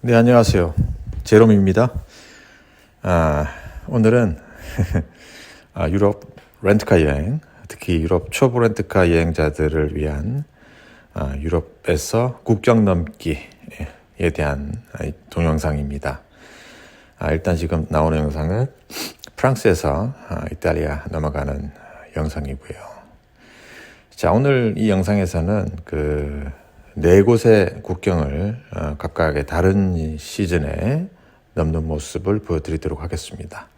네, 안녕하세요. 제롬입니다. 오늘은 유럽 렌트카 여행, 특히 유럽 초보 렌트카 여행자들을 위한 유럽에서 국경 넘기에 대한 동영상입니다. 일단 지금 나오는 영상은 프랑스에서 이탈리아 넘어가는 영상이고요. 자, 오늘 이 영상에서는 네 곳의 국경을 각각의 다른 시즌에 넘는 모습을 보여드리도록 하겠습니다.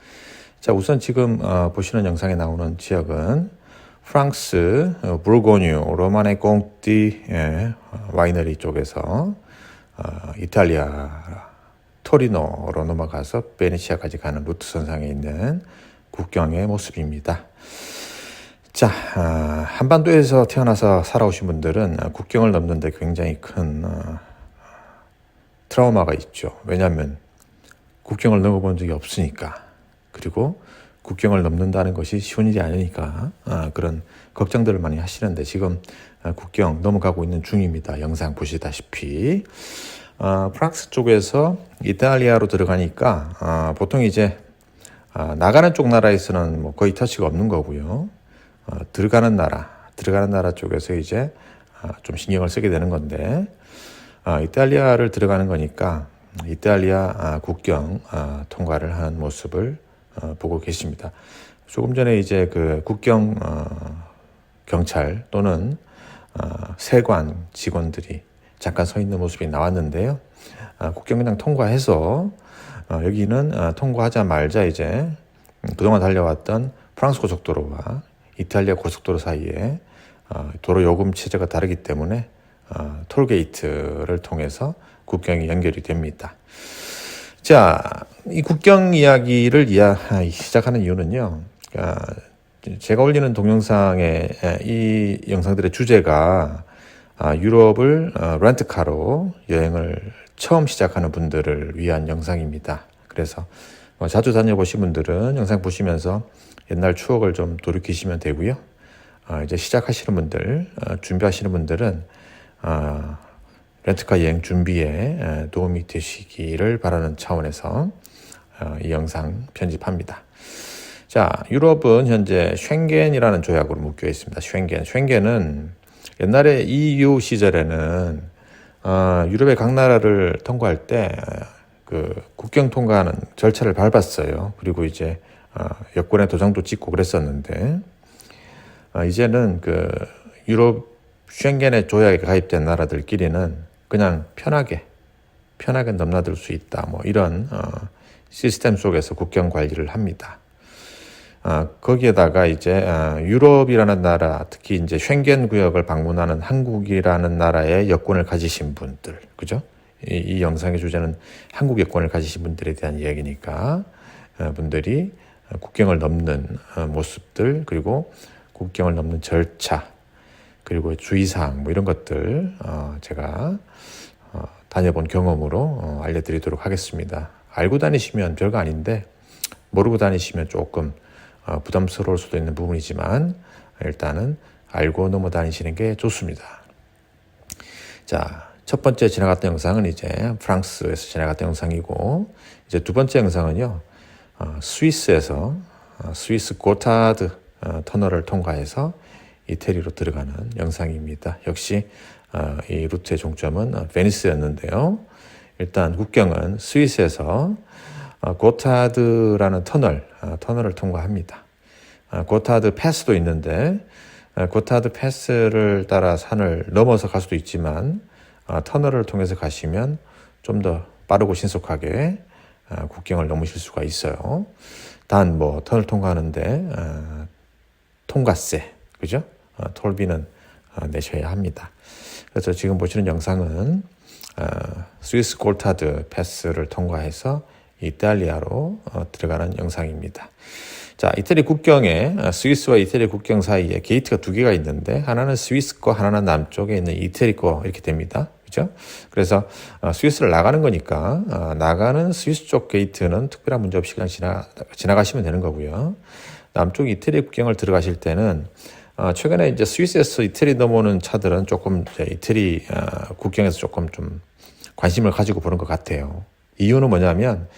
자, 우선 지금 보시는 영상에 나오는 지역은 프랑스 부르고뉴 로마네 꽁띠 와이너리 쪽에서 이탈리아 토리노로 넘어가서 베네치아까지 가는 루트 선상에 있는 국경의 모습입니다. 자, 한반도에서 태어나서 살아오신 분들은 국경을 넘는데 굉장히 큰 트라우마가 있죠. 왜냐하면 국경을 넘어본 적이 없으니까. 그리고 국경을 넘는다는 것이 쉬운 일이 아니니까 그런 걱정들을 많이 하시는데 지금 국경 넘어가고 있는 중입니다. 영상 보시다시피 프랑스 쪽에서 이탈리아로 들어가니까 보통 이제 나가는 쪽 나라에서는 뭐 거의 터치가 없는 거고요. 들어가는 나라 쪽에서 이제 좀 신경을 쓰게 되는 건데 이탈리아를 들어가는 거니까 이탈리아 국경 통과를 하는 모습을 보고 계십니다. 조금 전에 이제 그 국경 경찰 또는 세관 직원들이 잠깐 서 있는 모습이 나왔는데요. 국경 그냥 통과해서 여기는 통과하자마자 이제 그동안 달려왔던 프랑스 고속도로와 이탈리아 고속도로 사이에 도로 요금 체제가 다르기 때문에 톨게이트를 통해서 국경이 연결이 됩니다. 자, 이 국경 이야기를 시작하는 이유는요. 제가 올리는 동영상의 이 영상들의 주제가 유럽을 렌트카로 여행을 처음 시작하는 분들을 위한 영상입니다. 그래서 자주 다녀보신 분들은 영상 보시면서 옛날 추억을 좀 돌이키시면 되고요. 이제 시작하시는 분들, 준비하시는 분들은 렌트카 여행 준비에 도움이 되시기를 바라는 차원에서 이 영상 편집합니다. 자, 유럽은 현재 쉥겐이라는 조약으로 묶여 있습니다. 쉥겐은 옛날에 EU 시절에는 유럽의 각 나라를 통과할 때 국경 통과하는 절차를 밟았어요. 그리고 이제 여권에 도장도 찍고 그랬었는데 이제는 유럽 쉥겐의 조약에 가입된 나라들끼리는 그냥 편하게 넘나들 수 있다. 뭐 이런 시스템 속에서 국경 관리를 합니다. 거기에다가 이제 유럽이라는 나라, 특히 이제 쉥겐 구역을 방문하는 한국이라는 나라의 여권을 가지신 분들, 그죠? 이 영상의 주제는 한국 여권을 가지신 분들에 대한 이야기니까 분들이 국경을 넘는 모습들, 그리고 국경을 넘는 절차, 그리고 주의사항 뭐 이런 것들 제가 다녀본 경험으로 알려드리도록 하겠습니다. 알고 다니시면 별거 아닌데 모르고 다니시면 조금 부담스러울 수도 있는 부분이지만 일단은 알고 넘어 다니시는 게 좋습니다. 자, 첫 번째 지나갔던 영상은 이제 프랑스에서 지나갔던 영상이고 이제 두 번째 영상은요. 스위스에서 스위스 고타드 터널을 통과해서 이태리로 들어가는 영상입니다. 역시 이 루트의 종점은 베니스였는데요. 일단 국경은 스위스에서 고타드라는 터널을 통과합니다. 고타드 패스도 있는데 고타드 패스를 따라 산을 넘어서 갈 수도 있지만 터널을 통해서 가시면 좀 더 빠르고 신속하게 국경을 넘으실 수가 있어요. 단 터널 통과하는데 통과세, 그죠? 톨비는 내셔야 합니다. 그래서 지금 보시는 영상은 스위스 고타드 패스를 통과해서 이탈리아로 들어가는 영상입니다. 자, 이태리 국경에 스위스와 이태리 국경 사이에 게이트가 두 개가 있는데 하나는 스위스 거, 하나는 남쪽에 있는 이태리 거 이렇게 됩니다. 그죠? 그래서 스위스를 나가는 거니까 나가는 스위스 쪽 게이트는 특별한 문제 없이 그냥 지나가시면 되는 거고요. 남쪽 이태리 국경을 들어가실 때는 최근에 이제 스위스에서 이태리 넘어오는 차들은 조금 이태리 국경에서 조금 좀 관심을 가지고 보는 것 같아요. 이유는 뭐냐면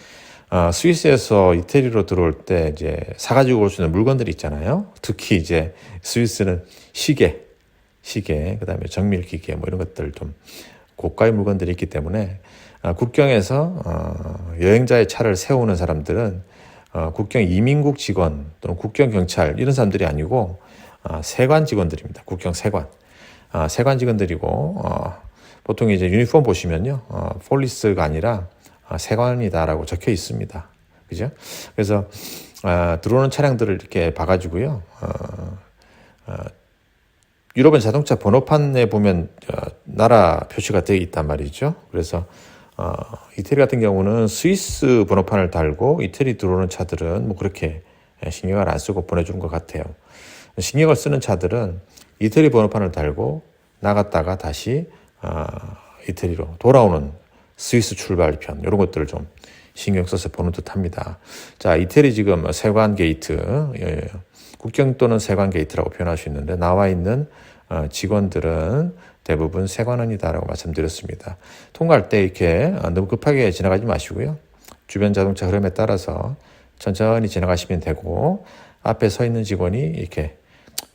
스위스에서 이태리로 들어올 때 이제 사가지고 올 수 있는 물건들이 있잖아요. 특히 이제 스위스는 시계, 그다음에 정밀기계 뭐 이런 것들 좀 고가의 물건들이 있기 때문에 국경에서 여행자의 차를 세우는 사람들은 국경 이민국 직원 또는 국경 경찰 이런 사람들이 아니고 세관 직원들입니다. 국경 세관. 세관 직원들이고 보통 이제 유니폼 보시면요. 폴리스가 아니라 세관이다라고 적혀 있습니다. 그죠? 그래서 들어오는 차량들을 이렇게 봐가지고요. 유럽은 자동차 번호판에 보면 나라 표시가 되어 있단 말이죠. 그래서 이태리 같은 경우는 스위스 번호판을 달고 이태리 들어오는 차들은 뭐 그렇게 신경을 안 쓰고 보내주는 것 같아요. 신경을 쓰는 차들은 이태리 번호판을 달고 나갔다가 다시 이태리로 돌아오는 스위스 출발편 이런 것들을 좀 신경 써서 보는 듯합니다. 자, 이태리 지금 세관 게이트, 국경 또는 세관 게이트라고 표현할 수 있는데 나와 있는 직원들은 대부분 세관원이다라고 말씀드렸습니다. 통과할 때 이렇게 너무 급하게 지나가지 마시고요. 주변 자동차 흐름에 따라서 천천히 지나가시면 되고 앞에 서 있는 직원이 이렇게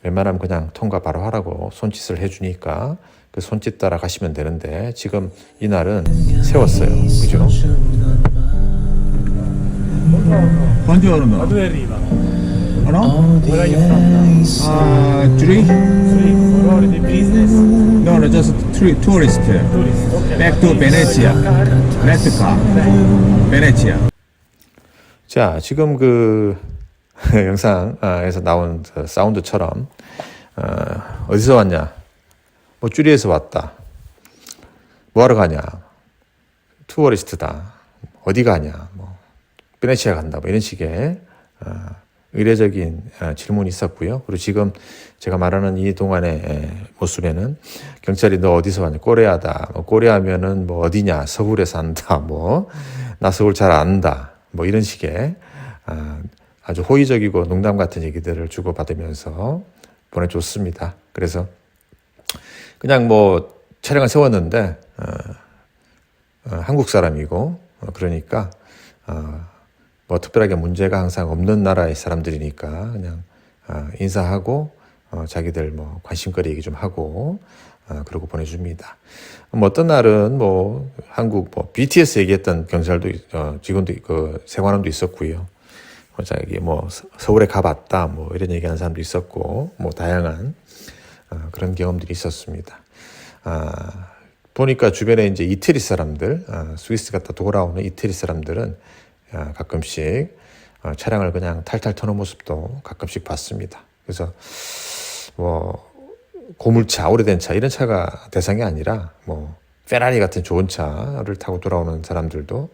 웬만하면 그냥 통과 바로 하라고 손짓을 해주니까 그 손짓 따라 가시면 되는데 지금 이날은 세웠어요. 그죠? Buongiorno. Dove arriva? No? Where are you from? Three? Three, for all the business. No, no, just three tourist. Tourist, okay. Back to Venezia. Rent car. Venezia. 자, 지금 그 영상에서 나온 사운드처럼 어디서 왔냐? 뭐 쭈리에서 왔다. 뭐 하러 가냐? 투어리스트다. 어디 가냐? 뭐 베네치아 간다. 뭐 이런 식의 의례적인 질문이 있었고요. 그리고 지금 제가 말하는 이 동안의 모습에는 경찰이 너 어디서 왔냐? 꼬레아다. 뭐 꼬레아면은 뭐 어디냐? 서울에 산다. 뭐 나 서울 잘 안다. 뭐 이런 식의 아주 호의적이고 농담 같은 얘기들을 주고받으면서 보내줬습니다. 그래서 그냥 뭐 차량을 세웠는데 한국 사람이고 그러니까 뭐 특별하게 문제가 항상 없는 나라의 사람들이니까 그냥 인사하고 자기들 뭐 관심거리 얘기 좀 하고 그러고 보내줍니다. 뭐 어떤 날은 뭐 한국 뭐 BTS 얘기했던 경찰도 직원도 그 세관원도 있었고요. 자기 뭐 서울에 가봤다 뭐 이런 얘기하는 사람도 있었고 뭐 다양한 그런 경험들이 있었습니다. 보니까 주변에 이제 이태리 사람들, 스위스 갔다 돌아오는 이태리 사람들은 가끔씩 차량을 그냥 탈탈 터는 모습도 가끔씩 봤습니다. 그래서 뭐 고물차, 오래된 차 이런 차가 대상이 아니라 뭐 페라리 같은 좋은 차를 타고 돌아오는 사람들도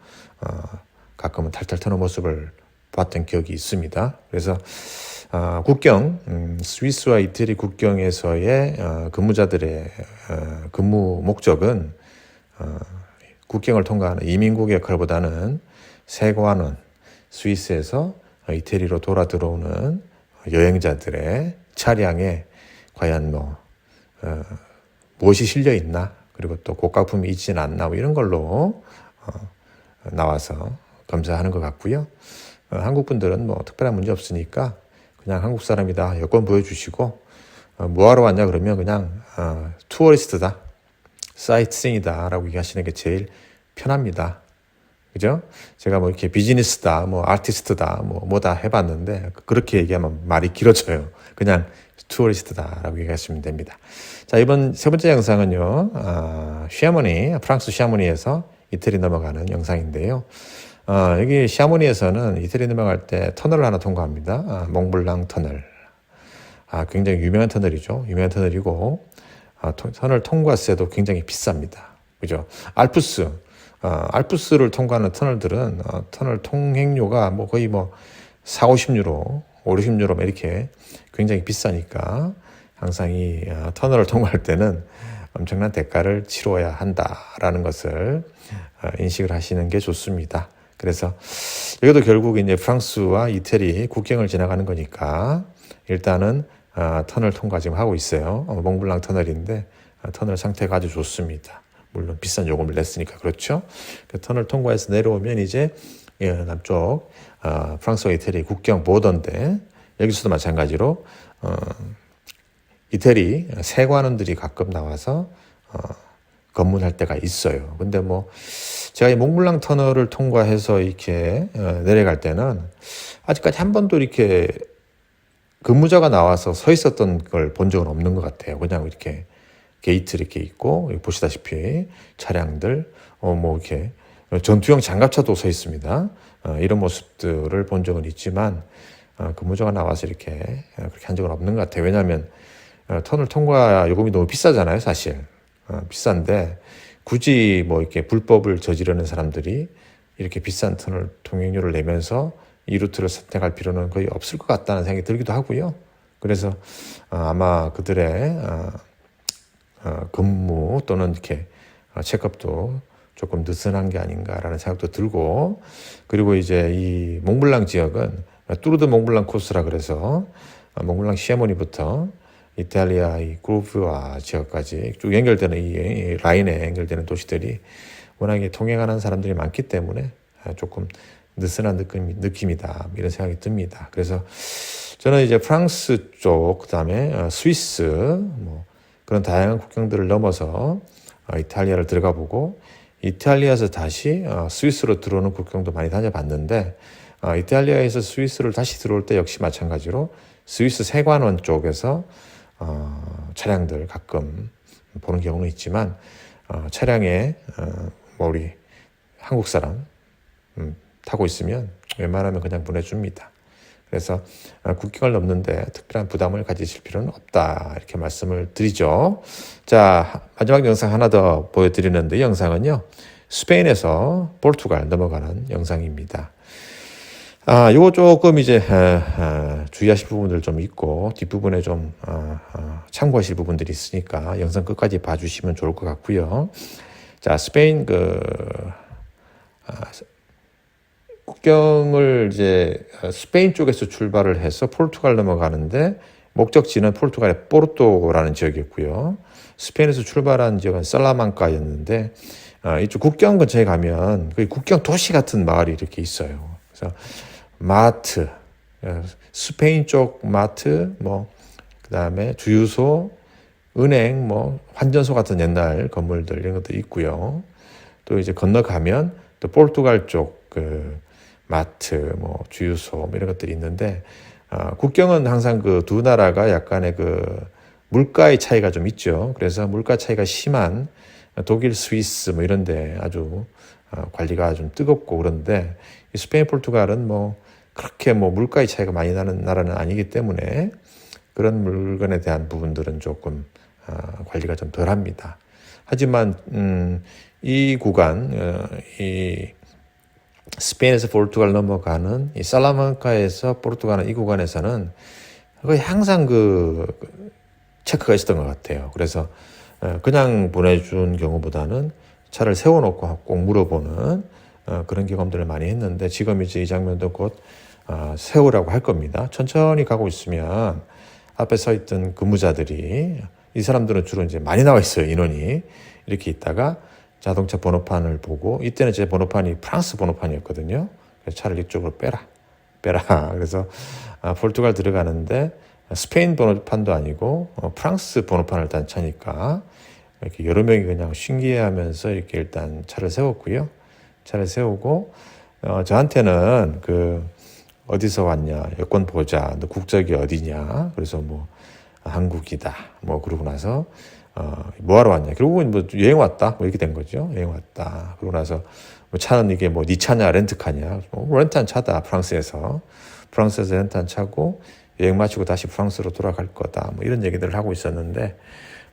가끔은 탈탈 터는 모습을 봤던 기억이 있습니다. 그래서 국경, 스위스와 이태리 국경에서의 근무자들의 근무 목적은 국경을 통과하는 이민국의 역할보다는 세관원, 스위스에서 이태리로 돌아 들어오는 여행자들의 차량에 과연 무엇이 실려 있나, 그리고 또 고가품이 있지는 않나, 뭐 이런 걸로 나와서 검사하는 것 같고요. 한국 분들은 뭐 특별한 문제 없으니까 그냥 한국 사람이다 여권 보여주시고 뭐하러 왔냐 그러면 그냥 투어리스트다, 사이트싱이다 라고 얘기하시는 게 제일 편합니다. 그죠? 제가 뭐 이렇게 비즈니스다, 뭐 아티스트다, 뭐다 해봤는데 그렇게 얘기하면 말이 길어져요. 그냥 투어리스트다 라고 얘기하시면 됩니다. 자, 이번 세 번째 영상은요, 샤모니, 프랑스 샤모니에서 이태리 넘어가는 영상인데요. 여기 샤모니에서는 이태리 넘어갈 때 터널을 하나 통과합니다. 몽블랑 터널. 굉장히 유명한 터널이죠. 유명한 터널이고, 터널 통과세도 굉장히 비쌉니다. 그죠? 알프스를 통과하는 터널들은, 터널 통행료가 뭐 거의 뭐 4, 50유로, 5, 60유로 이렇게 굉장히 비싸니까 항상 이 터널을 통과할 때는 엄청난 대가를 치러야 한다라는 것을 인식을 하시는 게 좋습니다. 그래서 여기도 결국 이제 프랑스와 이태리 국경을 지나가는 거니까 일단은 터널 통과 지금 하고 있어요. 몽블랑 터널인데 터널 상태가 아주 좋습니다. 물론 비싼 요금을 냈으니까 그렇죠. 그 터널 통과해서 내려오면 이제 남쪽 프랑스와 이태리 국경 보더인데 여기서도 마찬가지로 이태리 세관원들이 가끔 나와서 검문할 때가 있어요. 근데 뭐 제가 이 몽블랑 터널을 통과해서 이렇게 내려갈 때는 아직까지 한 번도 이렇게 근무자가 나와서 서 있었던 걸 본 적은 없는 것 같아요. 그냥 이렇게 게이트 이렇게 있고 보시다시피 차량들 뭐 이렇게 전투용 장갑차도 서 있습니다. 이런 모습들을 본 적은 있지만 근무자가 나와서 이렇게 그렇게 한 적은 없는 것 같아요. 왜냐하면 터널 통과 요금이 너무 비싸잖아요, 사실. 비싼데 굳이 뭐 이렇게 불법을 저지르는 사람들이 이렇게 비싼 터널 통행료를 내면서 이 루트를 선택할 필요는 거의 없을 것 같다는 생각이 들기도 하고요. 그래서 아마 그들의 근무 또는 이렇게 체크업도 조금 느슨한 게 아닌가라는 생각도 들고, 그리고 이제 이 몽블랑 지역은 뚜르드 몽블랑 코스라 그래서 몽블랑 시에모니부터 이탈리아 이 그루브와 지역까지 쭉 연결되는 이 라인에 연결되는 도시들이 워낙에 통행하는 사람들이 많기 때문에 조금 느슨한 느낌이다 이런 생각이 듭니다. 그래서 저는 이제 프랑스 쪽 그다음에 스위스 뭐 그런 다양한 국경들을 넘어서 이탈리아를 들어가 보고 이탈리아에서 다시 스위스로 들어오는 국경도 많이 다녀봤는데 이탈리아에서 스위스를 다시 들어올 때 역시 마찬가지로 스위스 세관원 쪽에서 차량들 가끔 보는 경우는 있지만 차량에 뭐 우리 한국 사람 타고 있으면 웬만하면 그냥 보내줍니다. 그래서 국경을 넘는데 특별한 부담을 가지실 필요는 없다 이렇게 말씀을 드리죠. 자, 마지막 영상 하나 더 보여드리는데, 이 영상은요 스페인에서 포르투갈 넘어가는 영상입니다. 요거 조금 이제 주의하실 부분들 좀 있고 뒷부분에 좀 참고하실 부분들이 있으니까 영상 끝까지 봐주시면 좋을 것 같고요. 자, 스페인 국경을 이제 스페인 쪽에서 출발을 해서 포르투갈 넘어가는데 목적지는 포르투갈의 포르토라는 지역이었고요. 스페인에서 출발한 지역은 살라망카였는데 이쪽 국경 근처에 가면 거의 국경 도시 같은 마을이 이렇게 있어요. 그래서 마트, 스페인 쪽 마트, 뭐 그다음에 주유소, 은행, 뭐 환전소 같은 옛날 건물들 이런 것도 있고요. 또 이제 건너가면 또 포르투갈 쪽 마트, 뭐 주유소 뭐 이런 것들이 있는데 국경은 항상 그 두 나라가 약간의 물가의 차이가 좀 있죠. 그래서 물가 차이가 심한 독일, 스위스 뭐 이런데 아주 관리가 좀 뜨겁고 그런데 이 스페인, 포르투갈은 뭐 그렇게 뭐 물가의 차이가 많이 나는 나라는 아니기 때문에 그런 물건에 대한 부분들은 조금 관리가 좀 덜합니다. 하지만 이 구간, 이 스페인에서 포르투갈 넘어가는 이 살라망카에서 포르투갈 이 구간에서는 거의 항상 체크가 있었던 것 같아요. 그래서 그냥 보내준 경우보다는 차를 세워놓고 꼭 물어보는 그런 경험들을 많이 했는데, 지금 이제 이 장면도 곧 세우라고 할 겁니다. 천천히 가고 있으면 앞에 서 있던 근무자들이, 이 사람들은 주로 이제 많이 나와 있어요, 인원이. 이렇게 있다가 자동차 번호판을 보고, 이때는 제 번호판이 프랑스 번호판이었거든요. 그래서 차를 이쪽으로 빼라. 그래서 포르투갈 들어가는데 스페인 번호판도 아니고 프랑스 번호판을 단 차니까 이렇게 여러 명이 그냥 신기해하면서 이렇게 일단 차를 세웠고요. 차를 세우고 저한테는 어디서 왔냐, 여권 보자, 너 국적이 어디냐, 그래서 뭐 한국이다, 뭐 그러고 나서 뭐 하러 왔냐, 결국은 뭐 여행 왔다, 뭐 이렇게 된 거죠. 여행 왔다. 그러고 나서 뭐 차는 이게 뭐 네 차냐, 렌트카냐, 뭐 렌트한 차다. 프랑스에서 렌트한 차고 여행 마치고 다시 프랑스로 돌아갈 거다. 뭐 이런 얘기들을 하고 있었는데,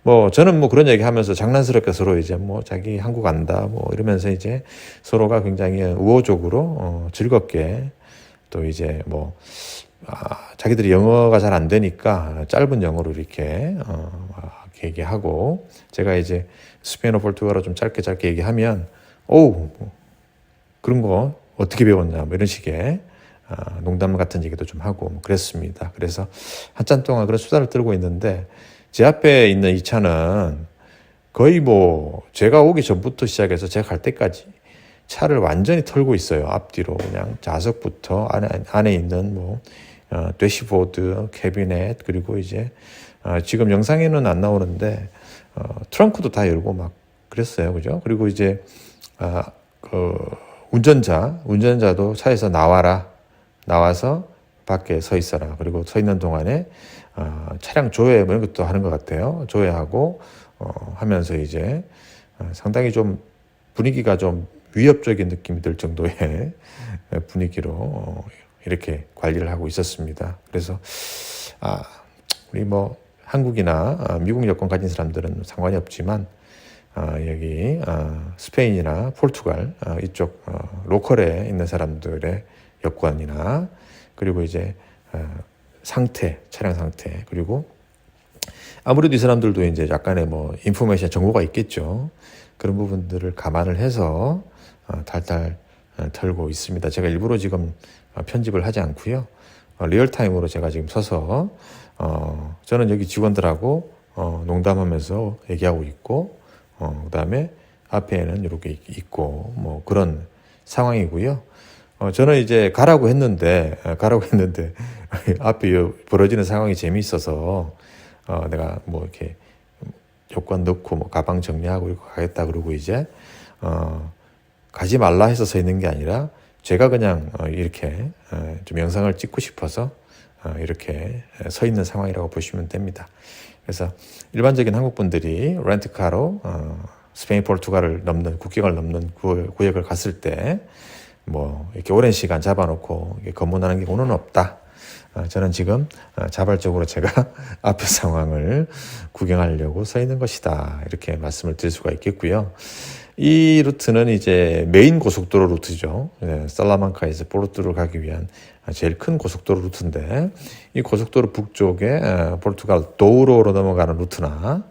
뭐 저는 뭐 그런 얘기 하면서 장난스럽게 서로 이제 뭐 자기 한국 안다 뭐 이러면서 이제 서로가 굉장히 우호적으로 즐겁게, 또 이제 뭐 자기들이 영어가 잘 안 되니까 짧은 영어로 이렇게 얘기하고, 제가 이제 스페인어 포르투갈어 좀 짧게 얘기하면 뭐 그런 거 어떻게 배웠냐 뭐 이런 식의 농담 같은 얘기도 좀 하고 뭐 그랬습니다. 그래서 한참 동안 그런 수다를 떨고 있는데, 제 앞에 있는 이 차는 거의 뭐 제가 오기 전부터 시작해서 제가 갈 때까지 차를 완전히 털고 있어요. 앞뒤로 그냥 좌석부터 안에 있는 뭐 대시보드, 캐비넷, 그리고 이제 지금 영상에는 안 나오는데 트렁크도 다 열고 막 그랬어요. 그죠? 그리고 이제 그 운전자도 차에서 나와서 밖에 서 있어라. 그리고 서 있는 동안에 차량 조회 뭐 이런 것도 하는 것 같아요. 조회하고 하면서 이제 상당히 좀 분위기가 좀 위협적인 느낌이 들 정도의 분위기로 이렇게 관리를 하고 있었습니다. 그래서 우리 뭐 한국이나 미국 여권 가진 사람들은 상관이 없지만 여기 스페인이나 포르투갈 이쪽 로컬에 있는 사람들의 여권이나 그리고 이제 차량 상태, 그리고 아무래도 이 사람들도 이제 약간의 뭐 인포메이션 정보가 있겠죠. 그런 부분들을 감안을 해서 달달 털고 있습니다. 제가 일부러 지금 편집을 하지 않고요. 리얼타임으로 제가 지금 서서 저는 여기 직원들하고 농담하면서 얘기하고 있고 그다음에 앞에는 이렇게 있고 뭐 그런 상황이고요. 저는 이제 가라고 했는데 앞에 벌어지는 상황이 재미있어서 내가 뭐 이렇게 여권 넣고 뭐 가방 정리하고 이렇게 가겠다 그러고 이제 가지 말라 해서 서 있는 게 아니라 제가 그냥 이렇게 좀 영상을 찍고 싶어서 이렇게 서 있는 상황이라고 보시면 됩니다. 그래서 일반적인 한국 분들이 렌트카로 스페인, 포르투갈을 국경을 넘는 구역을 갔을 때 뭐 이렇게 오랜 시간 잡아놓고 검문하는 경우는 없다. 저는 지금 자발적으로 제가 앞에 상황을 구경하려고 서 있는 것이다. 이렇게 말씀을 드릴 수가 있겠고요. 이 루트는 이제 메인 고속도로 루트죠. 살라만카에서 포르투를 가기 위한 제일 큰 고속도로 루트인데 이 고속도로 북쪽에 포르투갈 도우로로 넘어가는 루트나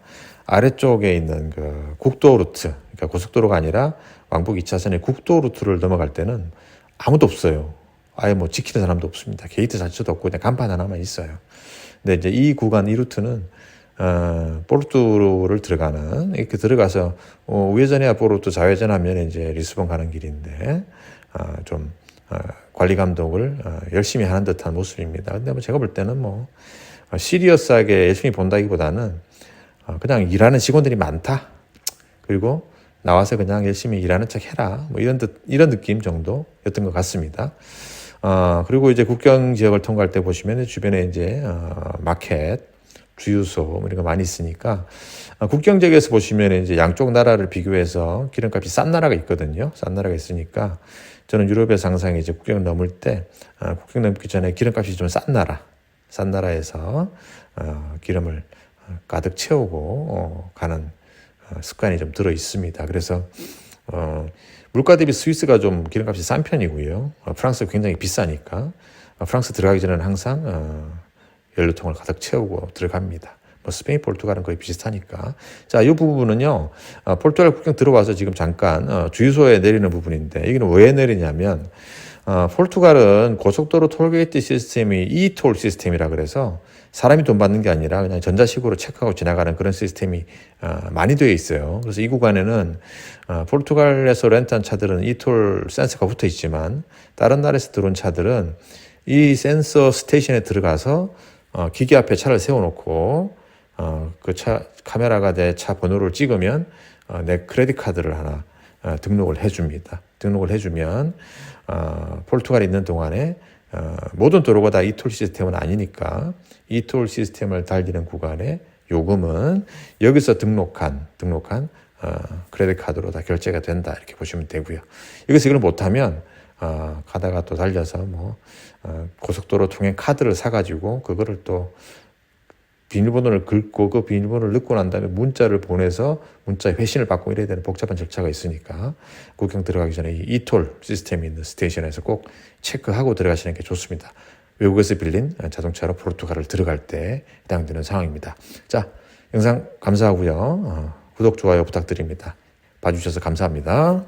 아래쪽에 있는 그 국도 루트, 그러니까 고속도로가 아니라 왕복 2차선의 국도 루트를 넘어갈 때는 아무도 없어요. 아예 뭐 지키는 사람도 없습니다. 게이트 자체도 없고 그냥 간판 하나만 있어요. 근데 이제 이 구간, 이 루트는 포르투를 들어가는, 이렇게 들어가서 우회전해야 포르투, 좌회전하면 이제 리스본 가는 길인데 좀 관리 감독을 열심히 하는 듯한 모습입니다. 근데 뭐 제가 볼 때는 뭐 시리어스하게 열심히 본다기보다는 그냥 일하는 직원들이 많다. 그리고 나와서 그냥 열심히 일하는 척 해라. 뭐 이런 느낌 정도였던 것 같습니다. 그리고 이제 국경 지역을 통과할 때 보시면 주변에 이제 마켓, 주유소 뭐 이런 거 많이 있으니까 국경 지역에서 보시면 이제 양쪽 나라를 비교해서 기름값이 싼 나라가 있거든요. 싼 나라가 있으니까 저는 유럽에서 항상 이제 국경을 넘을 때 국경 넘기 전에 기름값이 좀 싼 나라에서 기름을 가득 채우고 가는 습관이 좀 들어 있습니다. 그래서 물가 대비 스위스가 좀 기름값이 싼 편이고요. 프랑스가 굉장히 비싸니까 프랑스 들어가기 전에는 항상 연료통을 가득 채우고 들어갑니다. 뭐 스페인, 포르투갈은 거의 비슷하니까. 자, 이 부분은요, 포르투갈 국경 들어와서 지금 잠깐 주유소에 내리는 부분인데 여기는 왜 내리냐면 포르투갈은 고속도로 톨게이트 시스템이 이톨 시스템이라 그래서 사람이 돈 받는 게 아니라 그냥 전자식으로 체크하고 지나가는 그런 시스템이 많이 되어 있어요. 그래서 이 구간에는 포르투갈에서 렌트한 차들은 이톨 센서가 붙어 있지만 다른 나라에서 들어온 차들은 이 센서 스테이션에 들어가서 기계 앞에 차를 세워놓고 그 카메라가 내 차 번호를 찍으면 내 크레딧 카드를 하나 등록을 해줍니다. 등록을 해주면 포르투갈에 있는 동안에 모든 도로가 다 이톨 시스템은 아니니까 이톨 시스템을 달리는 구간의 요금은 여기서 등록한 크레딧 카드로 다 결제가 된다, 이렇게 보시면 되고요. 여기서 이걸 못하면 가다가 또 달려서 뭐 고속도로 통행 카드를 사가지고 그거를 또 비밀번호를 긁고 그 비밀번호를 넣고 난 다음에 문자를 보내서 문자에 회신을 받고 이래야 되는 복잡한 절차가 있으니까 국경 들어가기 전에 이 이톨 시스템이 있는 스테이션에서 꼭 체크하고 들어가시는 게 좋습니다. 외국에서 빌린 자동차로 포르투갈을 들어갈 때 해당되는 상황입니다. 자, 영상 감사하고요. 구독, 좋아요 부탁드립니다. 봐주셔서 감사합니다.